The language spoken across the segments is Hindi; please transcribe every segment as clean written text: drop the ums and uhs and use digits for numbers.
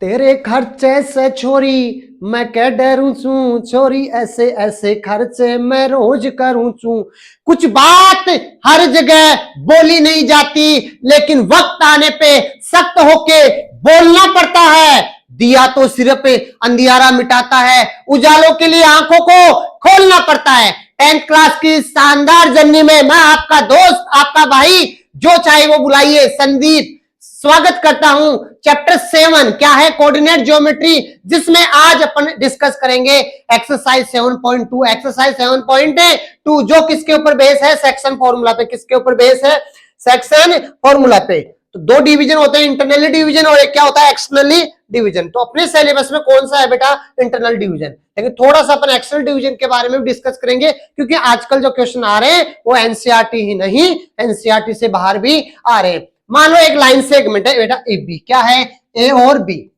तेरे खर्चे से छोरी मैं क्या डरूं चू, छोरी ऐसे ऐसे खर्चे मैं रोज करूं चू। कुछ बात हर जगह बोली नहीं जाती, लेकिन वक्त आने पे सख्त होके बोलना पड़ता है। दिया तो सिर्फ अंधियारा मिटाता है, उजालों के लिए आंखों को खोलना पड़ता है। 10th क्लास की शानदार जर्नी में मैं आपका दोस्त, आपका भाई, जो चाहे वो बुलाइए, संदीप, स्वागत करता हूं। चैप्टर 7 क्या है? कोऑर्डिनेट ज्योमेट्री, जिसमें आज अपन डिस्कस करेंगे एक्सरसाइज 7.2। एक्सरसाइज 7.2 जो किसके ऊपर बेस है? सेक्शन फॉर्मूला पे। किसके ऊपर बेस है? सेक्शन फॉर्मूला पे। तो दो डिवीजन होते हैं, इंटरनली डिवीजन और एक क्या होता है? Externally division. तो अपने सिलेबस में कौन सा है बेटा? Internal division. लेकिन थोड़ा सा अपन एक्सटर्नल डिवीजन के बारे में भी डिस्कस करेंगे, क्योंकि आजकल जो क्वेश्चन आ रहे हैं वो एनसीईआरटी ही नहीं, एनसीईआरटी से बाहर भी आ रहे हैं। मान लो एक लाइन सेगमेंट है बेटा ए बी। क्या है? ए और बी।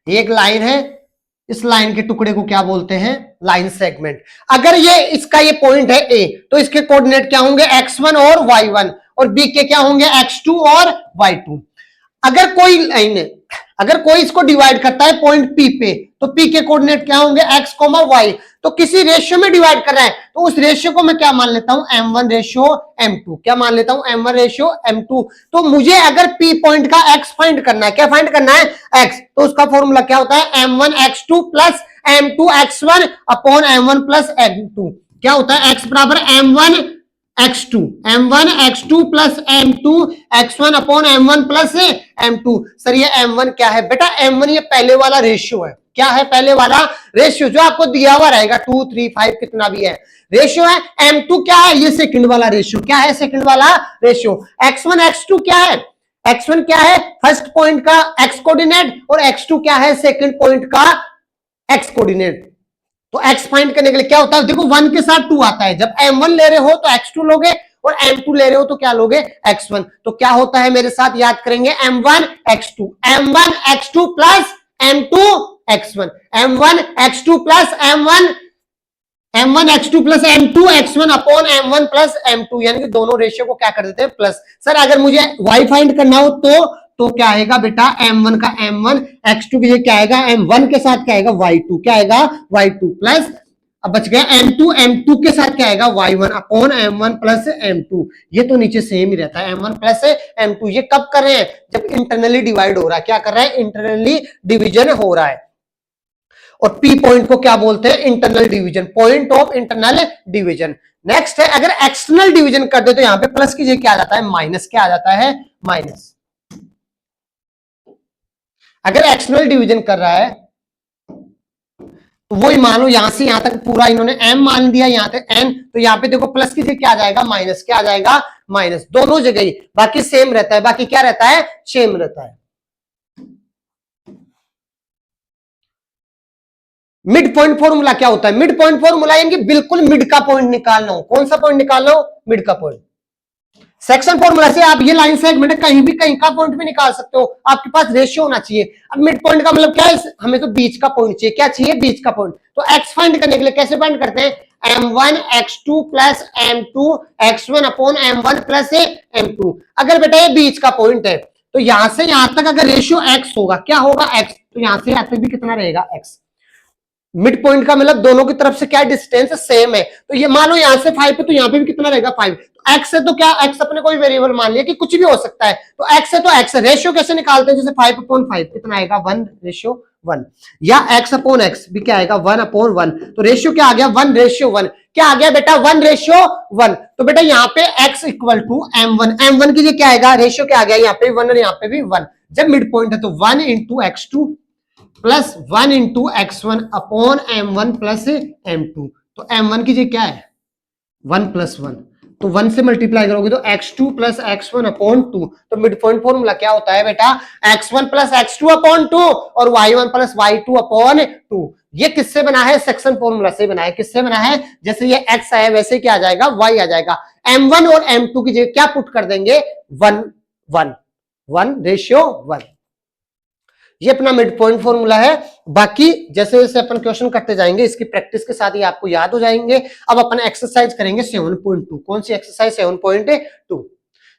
एक लाइन है, इस लाइन के टुकड़े को क्या बोलते हैं? Line segment. अगर ये इसका ये पॉइंट है ए, तो इसके कोऑर्डिनेट क्या होंगे? x1 और y1, और बी के क्या होंगे? x2 और y2। अगर कोई लाइन है, अगर कोई इसको डिवाइड करता है पॉइंट पी पे, तो पी के कोऑर्डिनेट क्या होंगे? x, y। तो किसी रेशियो में डिवाइड कर रहा है, तो उस रेशियो को मैं क्या मान लेता हूं? m1 ratio m2। क्या मान लेता हूं? m1 ratio m2। तो मुझे अगर p पॉइंट का x फाइंड करना है, क्या फाइंड करना है? x। तो उसका फॉर्मूला क्या होता है? m1 x2 plus m2 x1 upon m1 plus m2। क्या होता है? x बराबर m1 x2, m1 x2 plus m2 x1 upon m1 plus m2। Sir ये m1 क्या है बेटा? m1 ये पहले वाला रेशियो है। क्या है? पहले वाला रेशियो, जो आपको दिया हुआ रहेगा 2, 3, 5 कितना भी है, रेशियो है। m2 क्या है? ये सेकंड वाला रेशियो। क्या है? सेकंड वाला रेशियो। x1 x2 क्या है? x1 क्या है? फर्स्ट पॉइंट का x कोऑर्डिनेट, और x2 क्या है? सेकंड पॉइंट का x कोऑर्डिनेट। तो x फाइंड करने के लिए क्या होता है? देखो 1 के साथ 2 आता है। जब m1 ले रहे हो तो x2 लोगे, और m2 ले रहे हो तो क्या लोगे? x1। तो क्या होता है मेरे साथ? याद करेंगे, m1 x2, m1 x2 plus m2 x1, m1 x2 plus m1 x2 plus m2 x1 upon m1 plus m2, यानी कि दोनों रेशियो को क्या कर देते हैं? प्लस। सर अगर मुझे y फाइंड करना हो तो क्या आएगा बेटा? m1 का m1, x2 के लिए क्या आएगा? m1 के साथ क्या आएगा? y2। क्या आएगा? y2 प्लस, अब बच गया m2 के साथ क्या आएगा? y1 upon m1 plus m2। ये तो नीचे सेम ही रहता है, m1 प्लस m2। ये कब कर रहे हैं? जब इंटरनली डिवाइड हो रहा है। क्या कर रहा है? इंटरनली डिवीजन हो रहा है। और P पॉइंट को क्या बोलते हैं? Internal division, point of internal division. Next है, अगर एक्सटर्नल डिवीजन कर दे तो यहां पे प्लस की जगह क्या आ जाता है? माइनस। क्या आ जाता है? माइनस। अगर एक्सटर्नल डिवीजन कर रहा है तो वही मान लो यहां से यहां तक पूरा इन्होंने m मान दिया, यहां तक n, तो यहां पे देखो प्लस की जगह क्या आ जाएगा? माइनस। क्या आ जाएगा? माइनस। दोनों जगह ही बाकी सेम रहता है, बाकी क्या रहता है? सेम रहता है। मिड पॉइंट फॉर्मूला क्या होता है? मिड पॉइंट फॉर्मूला यानी बिल्कुल मिड का पॉइंट निकालना हो। कौन सा पॉइंट निकालना हो? मिड का पॉइंट। सेक्शन फॉर्मूला से आप ये लाइन सेगमेंट कहीं भी कहीं का पॉइंट भी निकाल सकते हो, आपके पास रेशियो होना चाहिए। अब मिड पॉइंट का मतलब क्या है? हमें तो बीच का पॉइंट चाहिए। क्या चाहिए? बीच का पॉइंट। तो x फाइंड करने के लिए कैसे फाइंड करते हैं? m1 x2 plus m2 x1 upon m1 plus m2। अगर बेटा ये बीच का पॉइंट है, तो यहां से यहां तक अगर रेशियो x होगा, क्या होगा? x। तो यहां से यहां तक भी कितना रहेगा? x। मिड पॉइंट का मतलब दोनों की तरफ से क्या डिस्टेंस सेम है। तो ये मान लो यहां से 5 है, तो यहां पे भी कितना रहेगा? 5। तो x है तो क्या? x अपने कोई वेरिएबल मान लिया कि कुछ भी हो सकता है, तो x है तो x। रेशियो कैसे निकालते हैं? जैसे 5/5 कितना आएगा? 1:1। या x अपॉन x भी क्या आएगा? 1/1। तो रेशियो क्या आ गया? 1:1। क्या आ गया बेटा? 1:1। तो बेटा यहाँ पे x equal to m1, m1 के लिए क्या आएगा? रेशियो क्या आ गया? यहाँ पे 1 और यहाँ पे भी 1। जब मिड पॉइंट है तो 1 into x2 plus 1 into x1 upon m1 plus m2। तो m1 की जगह क्या है? 1 प्लस 1। तो 1 से मल्टीप्लाई करोगे तो x2 प्लस x1 अपॉन 2। तो मिड पॉइंट फॉर्मूला क्या होता है बेटा? x1 प्लस x2 अपॉन 2 और y1 प्लस y2 अपॉन 2। ये किससे बना है? सेक्शन फॉर्मूला से बना है। किससे बना है? जैसे ये x आया वैसे क्या आ जाएगा? y आ जाएगा। m1 और m2 की जगह क्या पुट कर देंगे? 1:1। ये अपना मिड पॉइंट फॉर्मूला है। बाकी जैसे जैसे अपन क्वेश्चन करते जाएंगे, इसकी प्रैक्टिस के साथ ही आपको याद हो जाएंगे। अब अपन एक्सरसाइज करेंगे 7.2। कौन सी एक्सरसाइज? 7.2,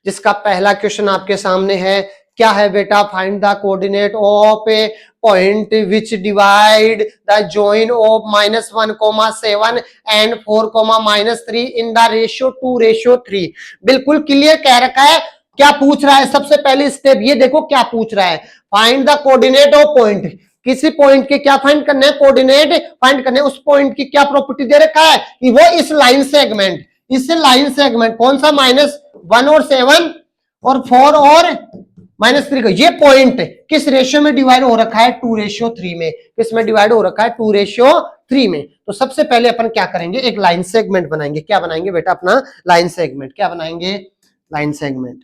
जिसका पहला क्वेश्चन आपके सामने है क्या है बेटा, find the coordinate of A point which divide the join of -1,7 and 4,-3 in the ratio 2:3। बिल्कुल क्लियर कह रखा है। क्या पूछ रहा है सबसे पहले स्टेप, ये देखो क्या पूछ रहा है, find the coordinate of point. किसी पॉइंट के क्या फाइंड करना है, कोऑर्डिनेट फाइंड करने। उस पॉइंट की क्या प्रॉपर्टी दे रखा है कि वो इस लाइन सेगमेंट, इस लाइन सेगमेंट कौन सा, -1 और 7 और 4 और -3 का, ये पॉइंट किस रेशियो में डिवाइड हो रखा है, 2:3 में। किस में डिवाइड हो रखा है, 2:3 में। तो सबसे पहले अपन क्या करेंगे, एक लाइन सेगमेंट बनाएंगे। क्या बनाएंगे बेटा, अपना लाइन सेगमेंट। क्या बनाएंगे, लाइन सेगमेंट।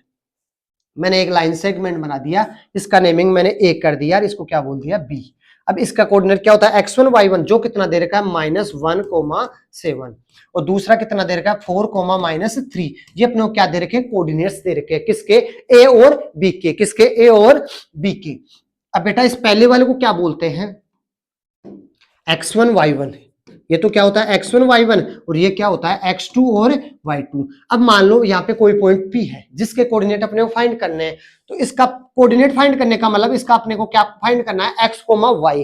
मैंने एक लाइन सेगमेंट बना दिया, इसका नेमिंग मैंने ए कर दिया और इसको क्या बोल दिया, बी। अब इसका कोऑर्डिनेट क्या होता है, x1 y1, जो कितना दे रखा है, -1,7, और दूसरा कितना दे रखा है, 4,-3। ये अपने को क्या दे रखे हैं, कोऑर्डिनेट्स दे रखे हैं, किसके, ए और बी के। किसके, ए और बी के। अब बेटा इस पहले वाले को क्या बोलते हैं, x1 y1। ये तो क्या होता है, x1 y1, और ये क्या होता है, x2 और y2। अब मान लो यहाँ पे कोई पॉइंट P है जिसके कोऑर्डिनेट अपने को फाइंड करने हैं, तो इसका कोऑर्डिनेट फाइंड करने का मतलब इसका अपने को क्या फाइंड करना है, x, y।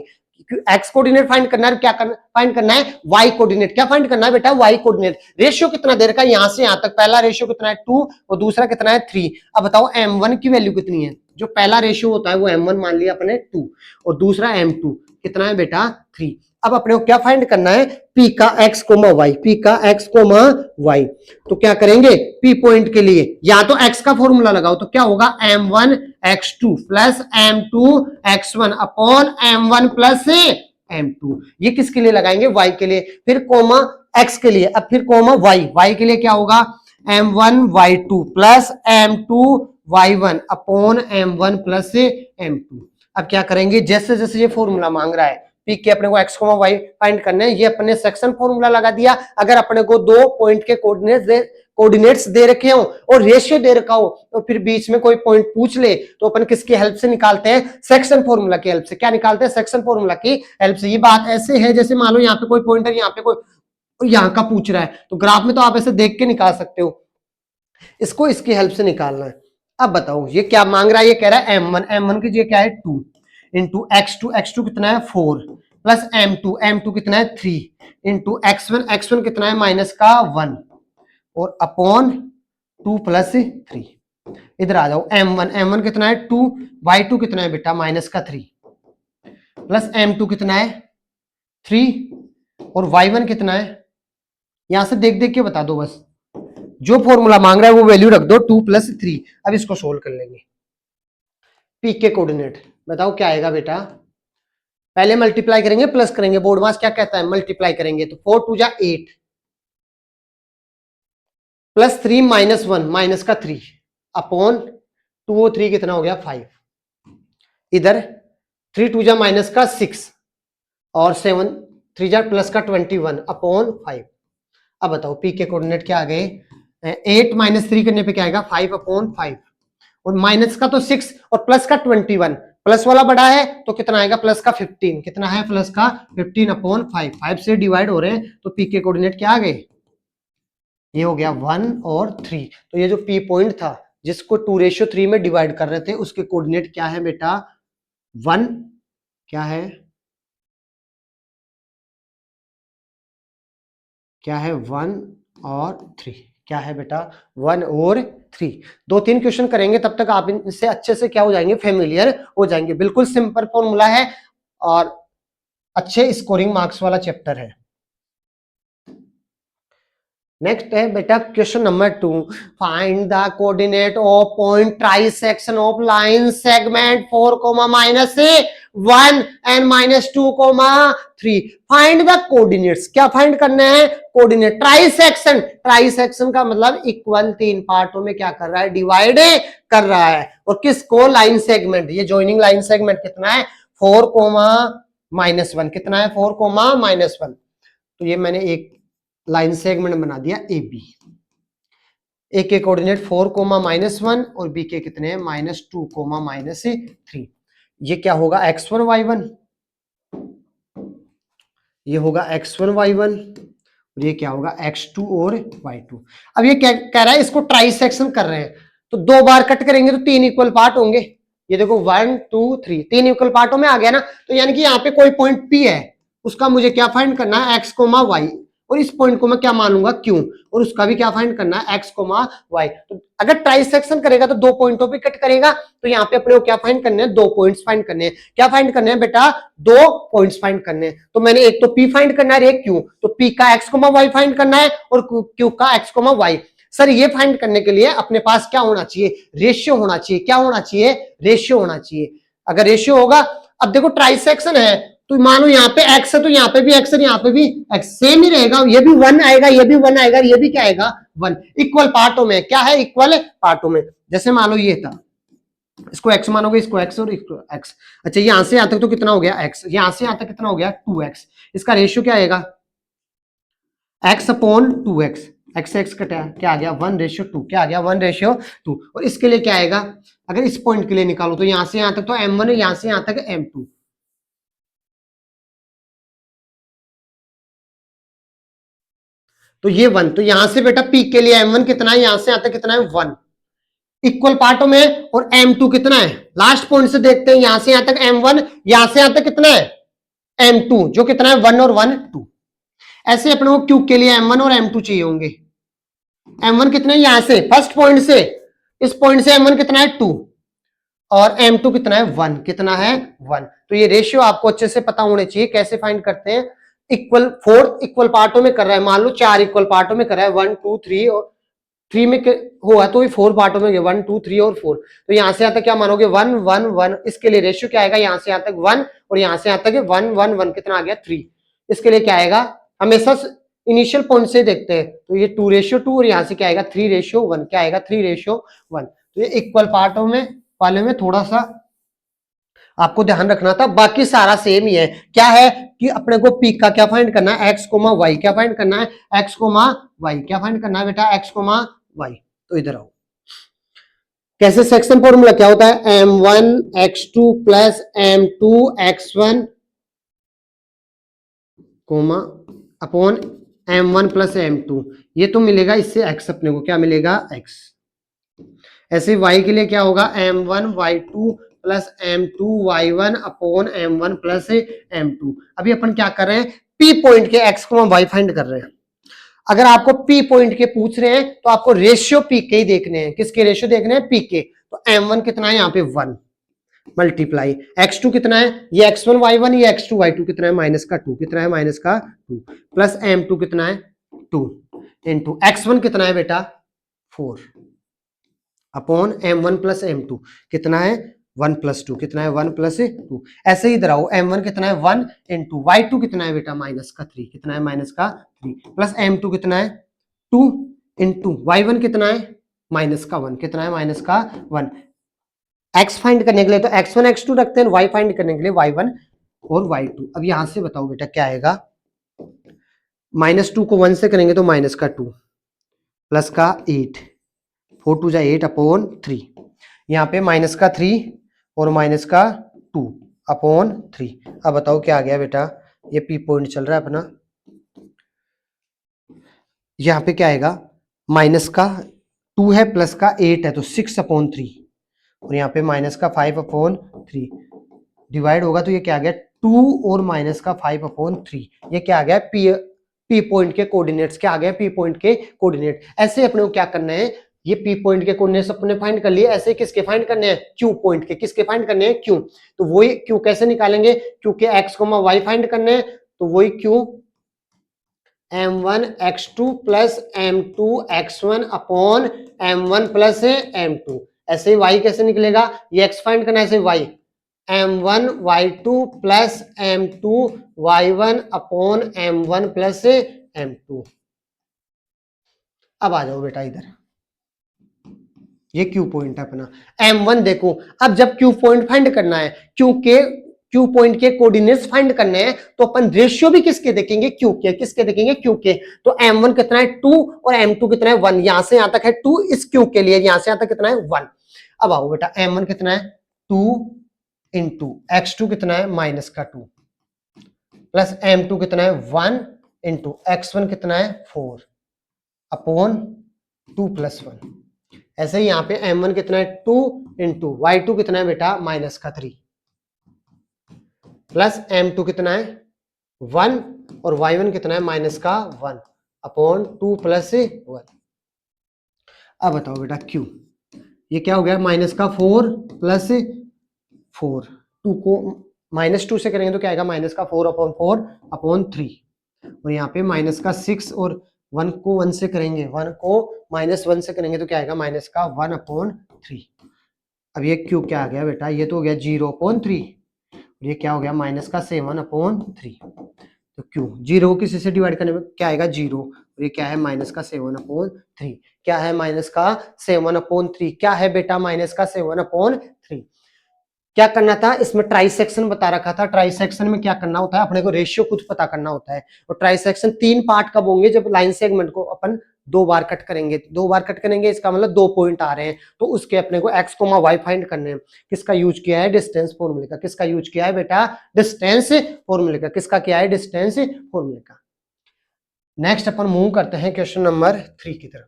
X coordinate find करना है, क्या फाइंड करना है, वाई कोऑर्डिनेट। क्या फाइंड करना है बेटा, वाई कोऑर्डिनेट। रेशियो कितना दे रखा है, यहां से यहां तक पहला रेशियो कितना है, 2, और दूसरा कितना है, 3। अब बताओ m1 की वैल्यू कितनी है, जो पहला रेशियो होता है वो m1 मान लिया अपने 2, और दूसरा m2 कितना है बेटा, 3। अब अपने को क्या फाइंड करना है, P का x, y, P का x, y। तो क्या करेंगे, P पॉइंट के लिए या तो x का फॉर्मूला लगाओ, तो क्या होगा, m1 x2 plus m2 x1 upon m1 plus m2। ये किसके लिए लगाएंगे, y के लिए। फिर कोमा x के लिए, अब फिर कोमा y के लिए क्या होगा, m1 y2 plus m2 y1 upon m1 plus m2। अब क्या करेंगे, जैसे जैसे ये फॉर्मूला मांग रहा है पी के, अपने को x, y फाइंड करने हैं, ये अपने सेक्शन फॉर्मूला लगा दिया। अगर अपने को दो पॉइंट के कोऑर्डिनेट्स दे रखे हो और रेशियो दे रखा हो, तो फिर बीच में कोई पॉइंट पूछ ले तो अपन किसकी हेल्प से निकालते हैं, सेक्शन फॉर्मूला की हेल्प से। क्या निकालते हैं, सेक्शन फॉर्मूला की हेल्प से। ये बात ऐसे है जैसे मान लो यहाँ पे कोई पॉइंटर, यहाँ पे कोई यहाँ का पूछ रहा है, तो ग्राफ में तो आप ऐसे देख के निकाल सकते हो, इसको इसकी हेल्प से निकालना है। अब बताओ ये क्या मांग रहा है, ये कह रहा है m1 की जगह क्या है, 2 इंटू x2 कितना है, 4 प्लस m2 कितना है, 3 इंटू x1 कितना है, -1 और अपॉन 2 प्लस 3। इधर आ जाओ, m1 कितना है, 2, y2 कितना है बेटा, -3 प्लस m2 कितना है, 3 और y1 कितना है, यहां से देख देख के बता दो बस, जो फॉर्मूला मांग रहा है वो वैल्यू रख दो, 2 + 3। अब इसको सोल्व कर लेंगे। पी के कोऑर्डिनेट बताओ क्या आएगा बेटा, पहले मल्टीप्लाई करेंगे प्लस करेंगे, बोर्ड मास क्या कहता है, मल्टीप्लाई करेंगे तो 4 2 जा 8 प्लस 3 -1 माइनस का 3 अपॉन 2 और 3 कितना हो गया, 5। इधर 3 2 जा माइनस का 6 और 7 3 जा प्लस का 21 अपॉन 5। अब बताओ पी के कोऑर्डिनेट क्या आ गए, 8 - 3 करने पे क्या आएगा, 5 अपॉन 5, और माइनस का तो 6 और प्लस का 21, प्लस वाला बड़ा है तो कितना आएगा, प्लस का 15, कितना है, प्लस का 15 अपॉन 5 से डिवाइड हो रहे हैं, तो पी के कोऑर्डिनेट क्या आ गए, ये हो गया 1 और 3। तो ये जो पी पॉइंट था जिसको 2:3 में डिवाइड कर रहे थे, उसके कोऑर्डिनेट क्या है बेटा, 1 क्या है, 1 और 3, क्या है बेटा, 1 और 3। 2-3 क्वेश्चन करेंगे तब तक आप इनसे अच्छे से क्या हो जाएंगे, फेमिलियर हो जाएंगे। बिल्कुल सिंपल फॉर्मूला है और अच्छे स्कोरिंग मार्क्स वाला चैप्टर है। नेक्स्ट है बेटा question number 2, find the coordinate of point trisection of line segment 4, -1 and -2, 3। Find the coordinates, क्या फाइंड करना है, कोऑर्डिनेट। ट्राइसेक्शन का मतलब इक्वल 3 पार्टों में क्या कर रहा है, डिवाइड कर रहा है, और किसको, लाइन सेगमेंट। ये जॉइनिंग लाइन सेगमेंट कितना है, 4, -1 कितना है, 4, -1। तो ये मैंने एक लाइन सेगमेंट बना दिया ए बी। ए के कोऑर्डिनेट 4, -1 और बी के कितने हैं, -2, -3। ये क्या होगा, x1 y1, ये होगा x1 y1, और ये क्या होगा, x2 और y2। अब ये क्या कह रहा है, इसको ट्राइसेक्शन कर रहे हैं, तो 2 बार कट करेंगे तो 3 इक्वल पार्ट होंगे। ये देखो 1 2 3 तीन इक्वल पार्टों में आ गया ना। तो यानी कि यहाँ पे कोई पॉइंट P है, उसका मुझे क्या फाइंड करना है, x कोमा y, और इस पॉइंट को मैं क्या मानूंगा Q, और उसका भी क्या फाइंड करना है, x कोमा y। तो अगर ट्राइसेक्शन करेगा तो दो पॉइंटों पे कट करेगा, तो यहाँ पे अपने को क्या फाइंड करने हैं, दो पॉइंट्स फाइंड करने हैं। क्या फाइंड करने हैं बेटा, दो पॉइंट्स फाइंड करने हैं। तो मैंने एक तो P फाइंड करना है, एक Q, तो P का x कोमा y फाइंड करना है और Q का x कोमा y। सर ये फाइंड करने के लिए अपने पास क्या होना चाहिए, रेशियो होना चाहिए। क्या होना चाहिए, रेशियो होना चाहिए। अगर रेशियो होगा, अब देखो ट्राइसेक्शन है, तो मान लो यहाँ पे x है तो यहाँ पे भी x है, यहाँ पे भी x, सेम ही रहेगा, ये भी 1 आएगा, ये भी 1 आएगा, ये भी क्या आएगा 1। इक्वल पार्टों में क्या है, इक्वल पार्टों में। जैसे मान लो ये था, इसको x मानोगे, इसको x और इसको x। अच्छा यहां से यहां तक तो कितना हो गया x, यहां से यहां तक कितना हो गया 2x। इसका रेशियो क्या आएगा, x अपॉन 2x, x से x कटा, क्या आ गया 1:2, क्या आ गया 1:2। और इसके लिए क्या आएगा, अगर इस पॉइंट के लिए निकालो तो यहां से यहां तक तो m1 है, यहां से यहां तक m2। तो ये 1, तो यहां से बेटा p के लिए m1 कितना है, यहां से यहां तक कितना है 1, इक्वल पार्टों में। और m2 कितना है, लास्ट पॉइंट से देखते हैं, यहां से यहां तक m1, यहां से यहां तक कितना है m2, जो कितना है 1 और 1 2। ऐसे अपने को q के लिए m1 और m2 चाहिए होंगे। m1 कितने, यहां से फर्स्ट पॉइंट से, इस पॉइंट से m1 कितना है 2, और m2 कितना है 1, कितना है 1। तो ये रेशियो आपको अच्छे से पता होने चाहिए। कैसे फाइंड करते हैं, इक्वल 4 इक्वल पार्टों में कर रहा है, मान लो 4 इक्वल पार्टों में कर रहा है, 1 2 3 और 3 में हुआ तो 4 पार्टों में 1 2 3 और 4। तो यहां से यहां तक क्या मानोगे 1 1 1। इसके लिए रेशियो क्या आएगा, यहां से यहां तक 1 और यहां से यहां तक 1 1 1, कितना आ गया 3। इसके लिए क्या आएगा, हमेशा इनिशियल पॉइंट से देखते हैं, तो ये 2:2 और यहां से क्या आएगा 3:1, क्या आएगा 3:1। तो ये इक्वल पार्टों में वाले में थोड़ा सा आपको ध्यान रखना था, बाकी सारा सेम ही है। क्या है कि अपने को पी का क्या फाइंड करना है, एक्स कोमा वाई, क्या फाइंड करना है एक्स कोमा वाई, क्या फाइंड करना है बेटा एक्स कोमा वाई। तो इधर आओ, कैसे सेक्शन फॉर्मूला क्या होता है, m1 x2 plus m2 x1 coma upon m1 plus m2, ये तो मिलेगा इससे x, अपने को क्या मिलेगा x। ऐसे y के लिए क्या होगा, m1 y2 plus m2 y1 upon m1 plus m2। अभी अपन क्या कर रहे हैं, p पॉइंट के x को y फाइंड कर रहे हैं। अगर आपको p पॉइंट के पूछ रहे हैं तो आपको रेशियो p के ही देखने हैं। किसके रेशियो देखने हैं, p के। तो m1 कितना है यहाँ पे 1 मल्टीप्लाई x2 कितना है, ये x1 y1, ये x2 y2 कितना है -2, कितना है -2, प्लस m2 कितना है 2 इंटू x1 कितना है बेटा 4 अपॉन m1 प्लस m2 कितना है 1 प्लस 2, कितना है 1 प्लस 2। ऐसे ही इधर आओ, m1 कितना है 1 इंटू y2 कितना है बेटा -3, कितना है -3, प्लस m2 कितना है 2 इंटू y1 कितना है -1, कितना है -1। x फाइंड करने के लिए तो x1 x2 रखते हैं, y फाइंड करने के लिए y1 और y2। अब यहां से बताओ बेटा क्या आएगा, -2 को 1 से करेंगे तो -2 प्लस का 8, 4 2 8 अपॉन 3, यहाँ पे -3 और -2 अपॉन 3। अब बताओ क्या आ गया बेटा, ये पी पॉइंट चल रहा है अपना, यहाँ पे क्या आएगा -2 है प्लस का 8 है तो 6 अपॉन 3, और यहाँ पे -5 अपॉन 3 डिवाइड होगा तो ये क्या आ गया 2 और -5 अपॉन 3। ये क्या आ गया पी पॉइंट के कोऑर्डिनेट्स, क्या आ गया पी पॉइंट के कोऑर्डिनेट। ऐसे अपने को क्या करना है, ये पी पॉइंट के कोऑर्डिनेट्स अपने फाइंड कर लिए। ऐसे किसके फाइंड करने हैं, क्यू पॉइंट के, किसके फाइंड करने हैं क्यू। तो वही क्यू कैसे निकालेंगे, क्यू के एक्स कोमा वाई फाइंड करने हैं, तो वही Q m1 x2 plus m2 x1 upon m1 plus m2। ऐसे ही y कैसे निकलेगा, ये x फाइंड करना है, ऐसे y m1 y2 plus m2 y1 upon m1 plus m2। अब आ जाओ बेटा इधर, ये क्यू पॉइंट है अपना m1। देखो अब जब क्यू पॉइंट फाइंड करना है, क्यू पॉइंट के कोऑर्डिनेट्स फाइंड करने हैं, तो अपन रेशियो भी किसके देखेंगे, क्यू के। किसके देखेंगे, क्यू के। तो m1 कितना है 2 और m2 कितना है 1, यहां से यहां तक है 2 इस क्यू के लिए, यहां से यहां तक कितना है 1। अब आओ बेटा m1 कितना है 2 इंटू x2 कितना है -2 प्लस m2 कितना है 1 इंटू x1 कितना है 4 अपॉन 2 प्लस 1। ऐसे ही यहाँ पे m1 कितना है 2 इंटू y2 कितना है बेटा -3 प्लस m2 कितना है 1 और y1 कितना है -1 अपॉन 2 + 1। अब बताओ बेटा q, ये क्या हो गया -4 + 4, 2 को -2 से करेंगे तो क्या आएगा -4/4 अपॉन 3 और यहाँ पे -6 और 1 को 1 से करेंगे 1 को -1 से करेंगे तो क्या आएगा -1/3। अब ये क्यू क्या आ गया बेटा, ये तो हो गया 0/3, ये क्या हो गया -7/3। तो क्यू 0 को किसी से डिवाइड करने में क्या आएगा 0 और ये क्या है -7/3। क्या है -7/3, क्या है बेटा -7/3। क्या करना था इसमें, ट्राई सेक्शन बता रखा था। ट्राई सेक्शन में क्या करना होता है, अपने को रेशियो खुद पता करना होता है। और ट्राई सेक्शन 3 पार्ट कब होंगे, जब लाइन सेगमेंट को अपन 2 बार कट करेंगे। 2 बार कट करेंगे इसका मतलब 2 पॉइंट आ रहे हैं, तो उसके अपने को x, y फाइंड करने हैं। किसका यूज किया है, डिस्टेंस फॉर्मूले का। किसका यूज किया है बेटा, डिस्टेंस फॉर्मूले का। किसका किया है, डिस्टेंस फॉर्मूले का। नेक्स्ट अपन मूव करते हैं क्वेश्चन नंबर 3 की तरफ।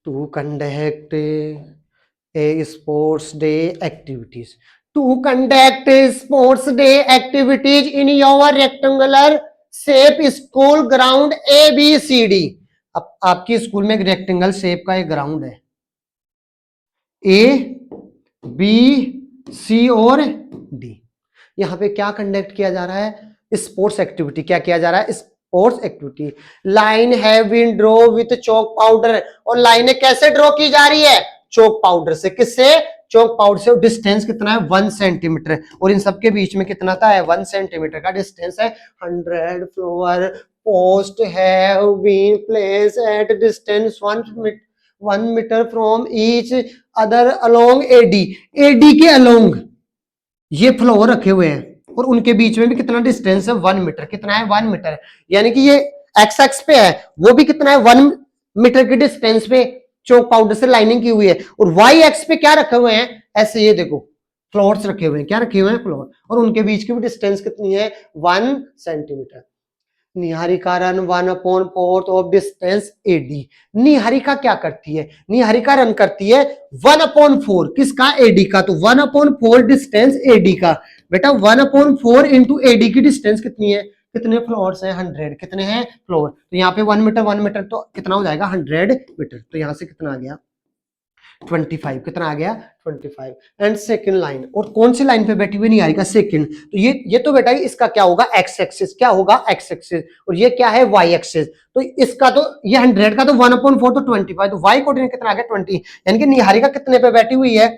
To conduct a sports day activities, to conduct sports day activities in your rectangular shape school ground ABCD। अब आपकी स्कूल में एक रेक्टेंगल शेप का एक ग्राउंड है, A B C और D। यहाँ पे क्या कंडक्ट किया जा रहा है, स्पोर्ट्स एक्टिविटी। क्या किया जा रहा है, sports activity. Line have been draw with chalk powder, और लाइनें कैसे ड्रॉ की जा रही है, चौक पाउडर से। किससे, चौक पाउडर से। डिस्टेंस कितना है 1 सेंटीमीटर, और इन सबके बीच में कितना था है 1 सेंटीमीटर का डिस्टेंस है। 100 flower post have been place at distance 1 metre from each other along AD. AD के अलोंग ये फ्लोर रखे हुए हैं, और उनके बीच में भी कितना डिस्टेंस है 1 मीटर। कितना है 1 मीटर, यानी कि ये एक्स एक्स पे है, वो भी कितना है 1 मीटर के डिस्टेंस पे चौक पाउडर से लाइनिंग की हुई है। और वाई एक्स पे क्या रखे हुए हैं, ऐसे ये देखो फ्लोर्स रखे हुए हैं। क्या रखे हुए हैं, फ्लोर, और उनके बीच की भी डिस्टेंस कितनी है 1 centimetre. Niharika run 1/4 of distance AD. Niharika क्या करती है, निहारिका रन करती है 1/4 किसका, एडी का। तो 1/4 डिस्टेंस एडी का। बेटा 1/4 इंटू एडी की डिस्टेंस कितनी है, कितने फ्लोर्स हैं 100। कितने हैं फ्लोर, तो यहाँ पे 1 मीटर तो कितना हो जाएगा 100 मीटर। तो यहाँ से कितना आ गया 25। कितना आ गया 25। एंड सेकंड लाइन, और कौन सी लाइन पे बैठी हुई निहारिका, सेकंड। तो ये तो बेटा इसका क्या होगा एक्स एक्सिस। क्या होगा एक्स एक्सिस, और ये क्या है वाई एक्सिस। तो इसका तो ये 100 का तो 1/4 तो 25, तो वाई कोऑर्डिनेट कितना आ गया 20। यानी कि निहारिका कितने पे बैठी हुई है,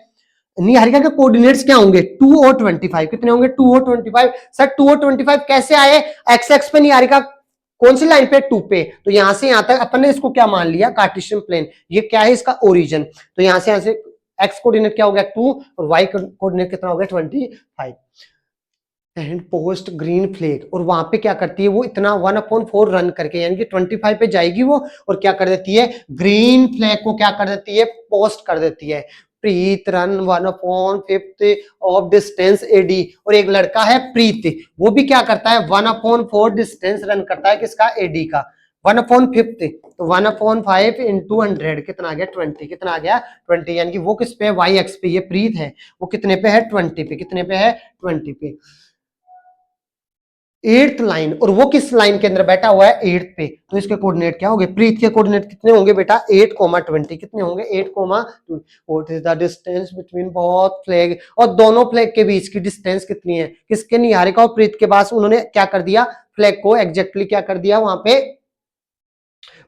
निहारिका के कोऑर्डिनेट्स क्या होंगे 2 और 25। कितने होंगे 2 और 25। सर 2 और 25 कैसे आए, एक्स एक्स पे निहारिका कौन सी लाइन पे 2 पे, तो यहां से यहां तक अपन ने इसको क्या मान लिया कार्टेशियन प्लेन। ये क्या है इसका ओरिजिन। तो यहां से एक्स कोऑर्डिनेट क्या हो गया 2 और वाई कोऑर्डिनेट कितना हो गया 25। एंड पोस्ट ग्रीन फ्लैग, और वहां पे क्या करती है वो इतना 1/4 रन करके, यानी कि 25 पे जाएगी वो, और क्या कर देती है ग्रीन फ्लैग को क्या कर देती है पोस्ट कर देती है। प्रीत रन 1/5 ऑफ डिस्टेंस एडी, और एक लड़का है प्रीत, वो भी क्या करता है 1/4 डिस्टेंस रन करता है किसका, एडी का। 1/5 तो 1/5 इंटू 100 कितना आ गया 20। कितना आ गया 20, यानी कि वो किस पे वाई एक्स पे, ये प्रीत है वो कितने पे है 20 पे। कितने पे है 20 पे। 8th लाइन, और वो किस लाइन के अंदर बैठा हुआ है 8th पे, तो इसके कोऑर्डिनेट क्या होंगे, प्रीत के कोऑर्डिनेट कितने होंगे बेटा 8,20। कितने होंगे 8,20। What is the distance between both flag, और दोनों फ्लैग के बीच की डिस्टेंस कितनी है, किसके, निहारिका और प्रीत के पास उन्होंने क्या कर दिया फ्लैग को एग्जैक्टली क्या कर दिया वहां पे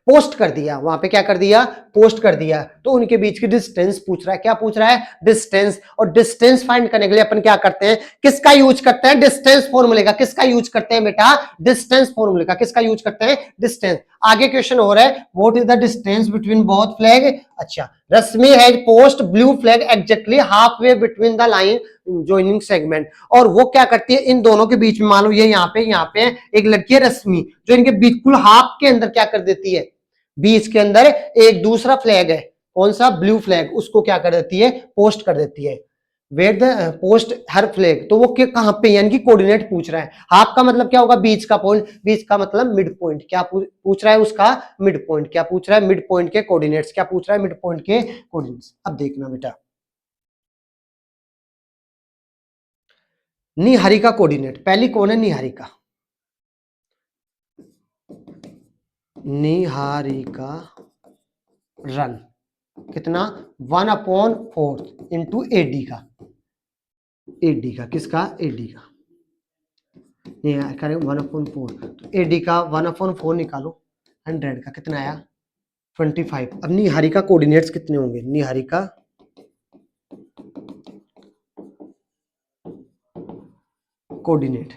पोस्ट कर दिया। वहां पे क्या कर दिया पोस्ट कर दिया। तो उनके बीच की डिस्टेंस पूछ रहा है, क्या पूछ रहा है डिस्टेंस। और डिस्टेंस फाइंड करने के लिए अपन क्या करते हैं, किसका यूज करते हैं डिस्टेंस फॉर्मूले का। किसका यूज करते हैं बेटा डिस्टेंस फॉर्मूले का। किसका यूज करते हैं डिस्टेंस। आगे क्वेश्चन हो रहा है what is the distance between both flag. अच्छा, Rashmi has post blue flag exactly half way between the line joining segment, और वो क्या करती है इन दोनों के बीच में, मान लो ये यहाँ पे एक लड़की है रश्मि, जो इनके बिल्कुल हाफ के अंदर क्या कर देती है, बीच के अंदर एक दूसरा फ्लैग है कौन सा ब्लू फ्लैग, उसको क्या कर देती है पोस्ट कर देती है। Where the post her flag, तो वो कहां पे, यानी कि कोऑर्डिनेट पूछ रहा है। हाफ का मतलब क्या होगा, बीच का पॉइंट, बीच का मतलब मिड पॉइंट, क्या पूछ रहा है उसका मिड पॉइंट, क्या पूछ रहा है मिड पॉइंट के कोऑर्डिनेट्स, क्या पूछ रहा है मिड पॉइंट के कोऑर्डिनेट्स। अब देखना बेटा, निहारिका कोऑर्डिनेट, पहली कौन है, निहारिका, निहारिका रन कितना 1/4 इंटू एडी का, एडी का किसका, एडी का, करें 1/4, तो एडी का 1/4 निकालो, 100 का कितना आया 25। अब निहारिका कोऑर्डिनेट्स कितने होंगे, निहारिका कोऑर्डिनेट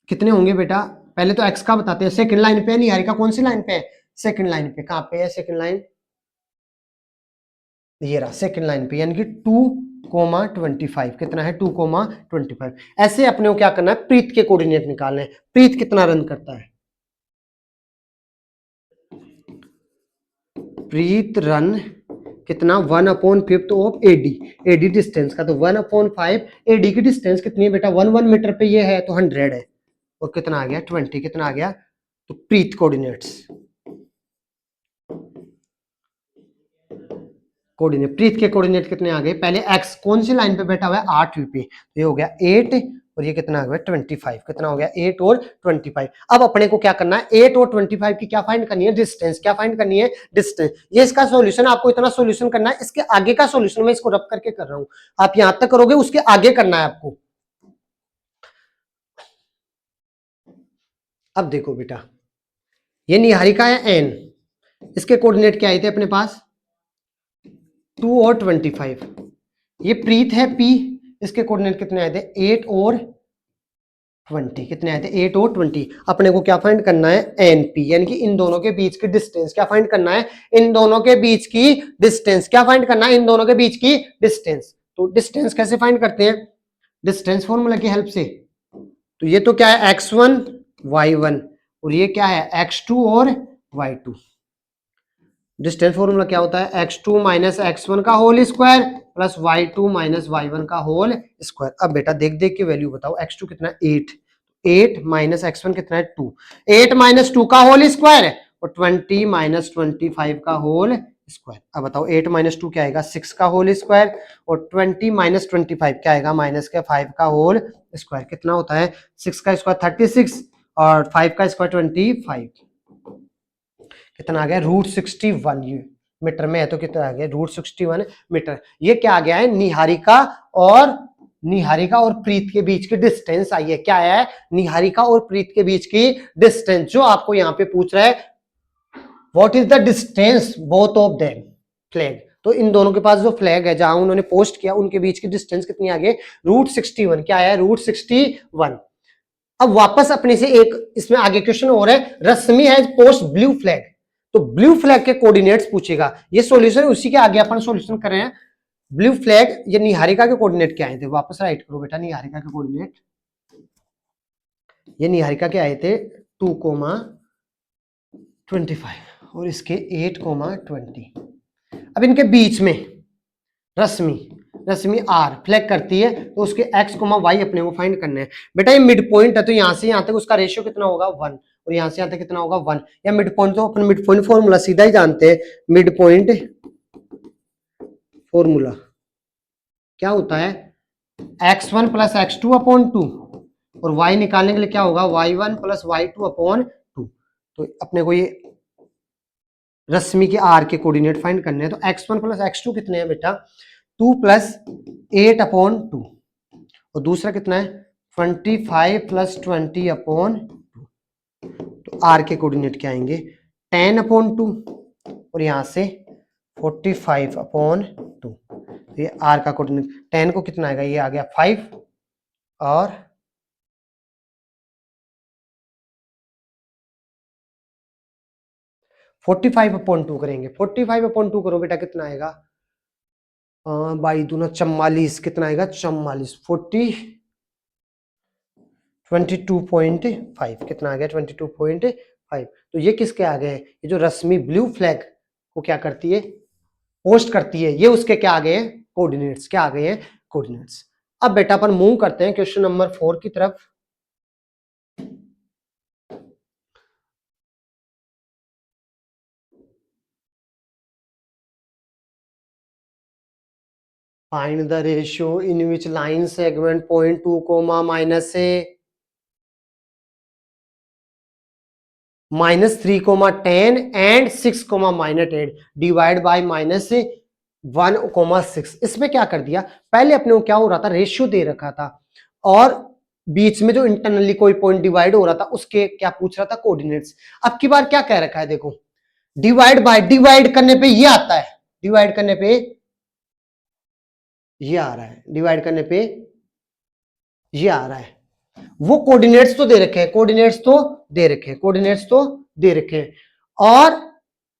कितने होंगे बेटा, पहले तो एक्स का बताते हैं, सेकंड लाइन पे है निहारिका, कौन सी लाइन पे है, सेकंड लाइन पे, कहां पे है सेकंड लाइन, ये रहा सेकंड लाइन पे, यानी कि 2,25 कितना है 2,25। ऐसे अपने को क्या करना है, प्रीत के कोऑर्डिनेट निकालने हैं। प्रीत कितना रन करता है, प्रीत रन कितना 1/5 ऑफ एडी, एडी डिस्टेंस का, तो 1/5 एडी की डिस्टेंस कितनी है बेटा 1 मीटर पे ये है, तो 100 है, और कितना आ गया 20, कितना आ गया, तो प्रीत कोऑर्डिनेट्स, कोऑर्डिनेट प्रीत के कोऑर्डिनेट कितने आ गए, पहले एक्स कौन सी लाइन पे बैठा हुआ है 8वीं पे, तो ये हो गया 8 और ये कितना आ गया 25, कितना हो गया 8 और 25। अब अपने को क्या करना है, 8 और 25 की क्या फाइंड करनी है, डिस्टेंस, क्या फाइंड करनी है, डिस्टेंस। ये इसका सॉल्यूशन, आपको इतना सॉल्यूशन करना है, इसके आगे का सॉल्यूशन मैं इसको रब करके कर रहा हूं, आप यहां तक करोगे, उसके आगे करना है आपको। अब देखो बेटा, ये निहारिका है एन, इसके कोऑर्डिनेट क्या आए थे अपने पास 2 और 25, ये प्रीत है पी, इसके कोऑर्डिनेट कितने आए थे 8 और 20, कितने आए थे 8 और 20। अपने को क्या फाइंड करना है एन पी, यानी कि इन दोनों के बीच की डिस्टेंस, क्या फाइंड करना है इन दोनों के बीच की डिस्टेंस, क्या फाइंड करना है इन दोनों के बीच की डिस्टेंस। तो डिस्टेंस कैसे फाइंड करते हैं, डिस्टेंस फॉर्मूला की हेल्प से, तो ये तो क्या है x1 y1 और ये क्या है x2 और y2। डिस्टेंस फॉर्मूला क्या होता है x2 माइनस x1 का whole square plus y2 minus y1 का होल स्क्वायर। अब बेटा देख देख के वैल्यू बताओ, x2 कितना है 8, 8 माइनस x1 कितना है 2, 8 माइनस 2 का होल स्क्वायर और 20 माइनस 25 का होल स्क्वायर। अब बताओ 8 माइनस 2 क्या आएगा 6 का होल स्क्वायर और 20 माइनस 25 क्या आएगा माइनस के 5 का होल स्क्वायर। कितना होता है 6 का स्क्वायर 36 और 5 का स्क्वायर 25, कितना आ गया √61, ये मीटर में है तो कितना आ गया √61 मीटर। ये क्या आ गया है निहारिका और प्रीत के बीच की डिस्टेंस आई है, क्या है निहारिका और प्रीत के बीच की डिस्टेंस, जो आपको यहां पे पूछ रहा है what is the distance both of them flag. तो इन दोनों के पास जो फ्लैग है जहां उन्होंने पोस्ट किया उनके बीच की डिस्टेंस कितनी आ गई √61, क्या है √61। अब वापस अपने से एक इसमें आगे क्वेश्चन और है, रश्मि हैज पोस्ट ब्लू फ्लैग, तो ब्लू फ्लैग के कोऑर्डिनेट्स पूछेगा। ये सॉल्यूशन उसी के आगे अपन सॉल्यूशन कर रहे हैं। ब्लू फ्लैग ये निहारिका के कोऑर्डिनेट क्या आए थे, वापस राइट करो बेटा निहारिका के कोऑर्डिनेट, ये निहारिका के आए थे 2,25 और इसके 8,20। अब इनके बीच में रश्मि आर फ्लैग करती है तो उसके एक्स कोमा वाई अपने को फाइंड करना है। बेटा ये मिड पॉइंट है तो यहां से यहां तक उसका रेशियो कितना होगा 1 और यहां से यहां तक कितना होगा 1, या मिड पॉइंट तो अपन मिड पॉइंट फॉर्मूला सीधा ही जानते हैं, मिड पॉइंट फॉर्मूला क्या होता है x1 प्लस x2/2 और y निकालने के लिए क्या होगा y1 प्लस y2/2। तो अपने को ये रश्मि के आर के कोऑर्डिनेट फाइंड करने हैं, तो x1 प्लस x2 कितने हैं बेटा 2 प्लस 8/2 और दूसरा कितना है 25 प्लस 20/2। तो आर के कोऑर्डिनेट क्या आएंगे 10/2 और यहां से 45/2। तो ये आर का कोऑर्डिनेट 10 को कितना आएगा, ये आ गया 5 और 45/2 करेंगे, 45/2 करो बेटा कितना आएगा बाई दूना 44, कितना आएगा 44, 22.5 कितना आ गया 22.5। तो ये किसके आ गए, ये जो रश्मि ब्लू फ्लैग को क्या करती है पोस्ट करती है, ये उसके क्या आ गए कोऑर्डिनेट्स, क्या आ गए हैं, कोऑर्डिनेट्स। अब बेटा अपन मूव करते हैं क्वेश्चन नंबर 4 की तरफ। Find the ratio in which line segment point 2 comma minus से -3, 10 एंड 6, -8 डिवाइड बाय -1, 6। इसमें क्या कर दिया, पहले अपने को क्या हो रहा था, रेशियो दे रखा था और बीच में जो इंटरनली कोई पॉइंट डिवाइड हो रहा था उसके क्या पूछ रहा था, कोऑर्डिनेट्स। अब की बार क्या कह रखा है, देखो डिवाइड बाय, डिवाइड करने पे ये आता है, डिवाइड करने पे ये आ रहा है, डिवाइड करने पे ये आ रहा है। वो कोऑर्डिनेट्स तो दे रखे हैं, कोऑर्डिनेट्स तो दे रखे हैं, कोऑर्डिनेट्स तो दे रखे हैं और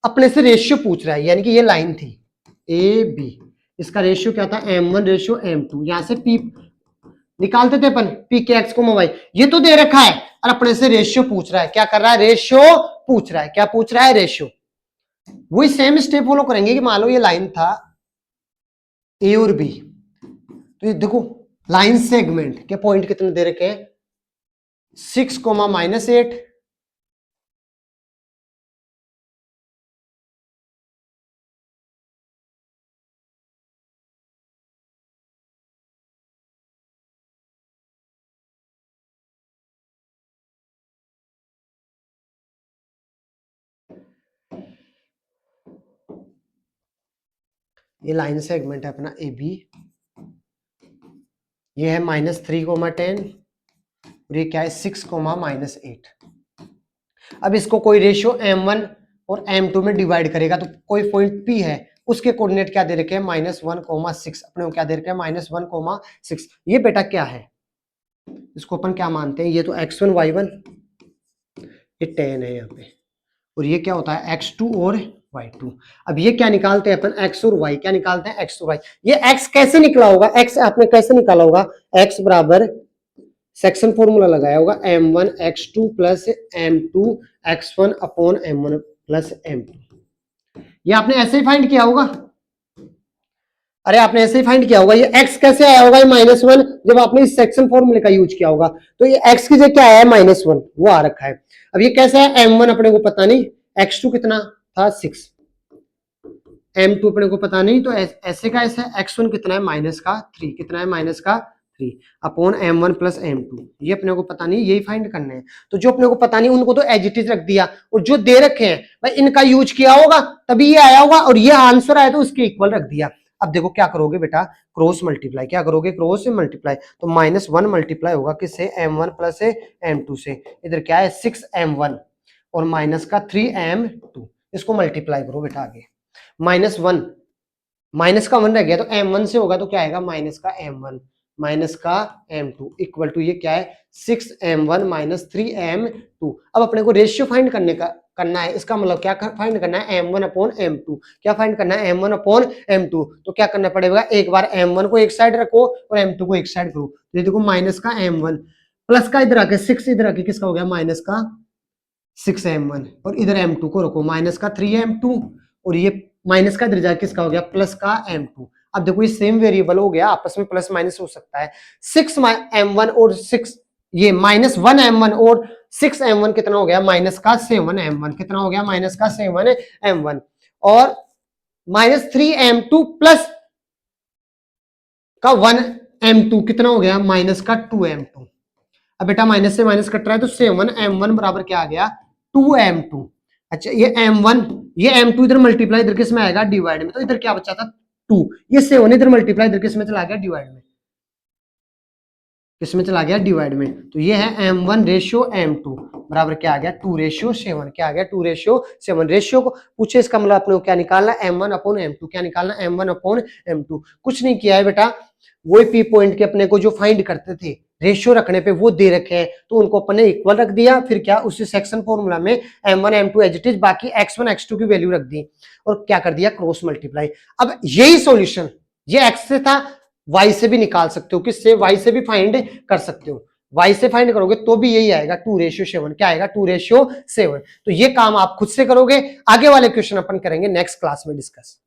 अपने से रेशियो पूछ रहा है, यानी कि ये लाइन थी ए बी, इसका रेशियो क्या था, m1 रेशियो m2। यहां से p निकालते थे अपन, p के x को y, ये तो दे रखा है और अपने से रेशियो पूछ रहा है। क्या कर रहा है, रेशियो पूछ रहा है। क्या पूछ रहा है, रेशियो। वही सेम स्टेप फॉलो करेंगे कि मान लो ये लाइन था ए और बी, तो ये देखो लाइन सेगमेंट के पॉइंट कितने दे रखे हैं, 6, -8, ये लाइन सेगमेंट है अपना ए बी, ये है -3, 10 और ये क्या है 6, -8। अब इसको कोई रेशियो m1 और m2 में डिवाइड करेगा तो कोई पॉइंट p है, उसके कोऑर्डिनेट क्या दे रखे हैं, -1, 6। अपने को क्या दे रखे हैं, -1, 6। ये बेटा क्या है, इसको अपन क्या मानते हैं, ये तो x1 y1, ये 10 है यहाँ पे, और ये क्या होता है x2 और y2। अब ये क्या निकालते हैं अपन, x और y, क्या निकालते हैं, x और y। ये x कैसे निकला होगा, x आपने कैसे निकाला होगा, x बराबर सेक्शन फॉर्मूला लगाया होगा m1 x2 plus m2 x1 upon m1 plus m2। ये आपने ऐसे ही फाइंड किया होगा, अरे आपने ऐसे ही फाइंड किया होगा। ये x कैसे आया होगा, ये -1, जब आपने इस सेक्शन फॉर्मूले का यूज किया होगा। तो ये x की जगह क्या आया है, -1, वो आ रखा है। अब ये कैसे है, m1 अपने को पता नहीं, x2 कितना था 6, m2 अपने को पता नहीं, तो ऐसे का ऐसे x1 कितना है, -3, कितना है, -3 अपॉन m1 प्लस m2। ये अपने को पता नहीं, यही फाइंड करने हैं। तो जो अपने को पता नहीं उनको तो एज इट इज रख दिया, और जो दे रखे हैं भाई इनका यूज किया होगा तभी ये आया होगा, और ये आंसर आया तो उसके इक्वल रख दिया। अब देखो क्या करोगे बेटा, क्रॉस मल्टीप्लाई, क्या करोगे, क्रॉस मल्टीप्लाई। तो -1 मल्टीप्लाई होगा किससे, m1 प्लस m2 से। इधर क्या है 6m1 और माइनस का 3m2, इसको मल्टीप्लाई करो बेटा आगे। -1 माइनस का 1 रह गया, तो m1 से होगा तो क्या आएगा, माइनस का m1 माइनस का m2 इक्वल टू ये क्या है 6m1 माइनस 3m2। अब अपने को रेशियो फाइंड करना है, इसका मतलब क्या फाइंड करना है, m1 अपॉन m2। क्या फाइंड करना है, m1 अपॉन m2। तो क्या करना पड़ेगा, एक बार m1 को एक साइड रखो और m2 को एक साइड करो। तो ये देखो माइनस का m1 प्लस का इधर आके 6, इधर आके किसका हो गया, माइनस का 6m1, और इधर m2 को रखो माइनस का 3m2, और ये माइनस का इधर जाके किसका हो गया, प्लस का m2। अब देखो ये सेम वेरिएबल हो गया, आपस में प्लस माइनस हो सकता है। 6m1 और 6, ये -1m1 और 6m1 कितना हो गया, माइनस का 7m1, कितना हो गया, माइनस का 7m1, और -3m2 प्लस का 1m2 कितना हो गया, माइनस का 2m2। अब बेटा माइनस से माइनस कट रहा है तो 7m1 बराबर क्या आ गया, 2m2। अच्छा ये m1, ये m2 इधर मल्टीप्लाई इधर किस में आएगा, डिवाइड में। तो इधर क्या बचा था 2, ये 7 इधर मल्टीप्लाई इधर किस में चला गया, डिवाइड में, किस में चला गया, डिवाइड में। तो ये है m1 रेशियो m2 बराबर क्या आ गया, 2:7। क्या आ गया, 2:7। रेशियो को पूछे, इसका मतलब अपने को क्या निकालना है, m1 अपॉन m2। क्या निकालना, m1 अपॉन m2। कुछ नहीं किया है बेटा, वही पी पॉइंट के अपने को जो फाइंड करते थे रेशियो रखने पे वो दे रखे हैं, तो उनको अपने इक्वल रख दिया। फिर क्या, उसी सेक्शन फॉर्मूला में m1 m2 as it is, बाकी x1 x2 की वैल्यू रख दी और क्या कर दिया, क्रॉस मल्टीप्लाई। अब यही सॉल्यूशन, ये x से था, y से भी निकाल सकते हो, किससे, y से भी फाइंड कर सकते हो। y से फाइंड करोगे तो भी यही आएगा 2:7। क्या आएगा, 2:7। तो ये काम आप खुद से करोगे, आगे वाले क्वेश्चन अपन करेंगे नेक्स्ट क्लास में डिस्कस।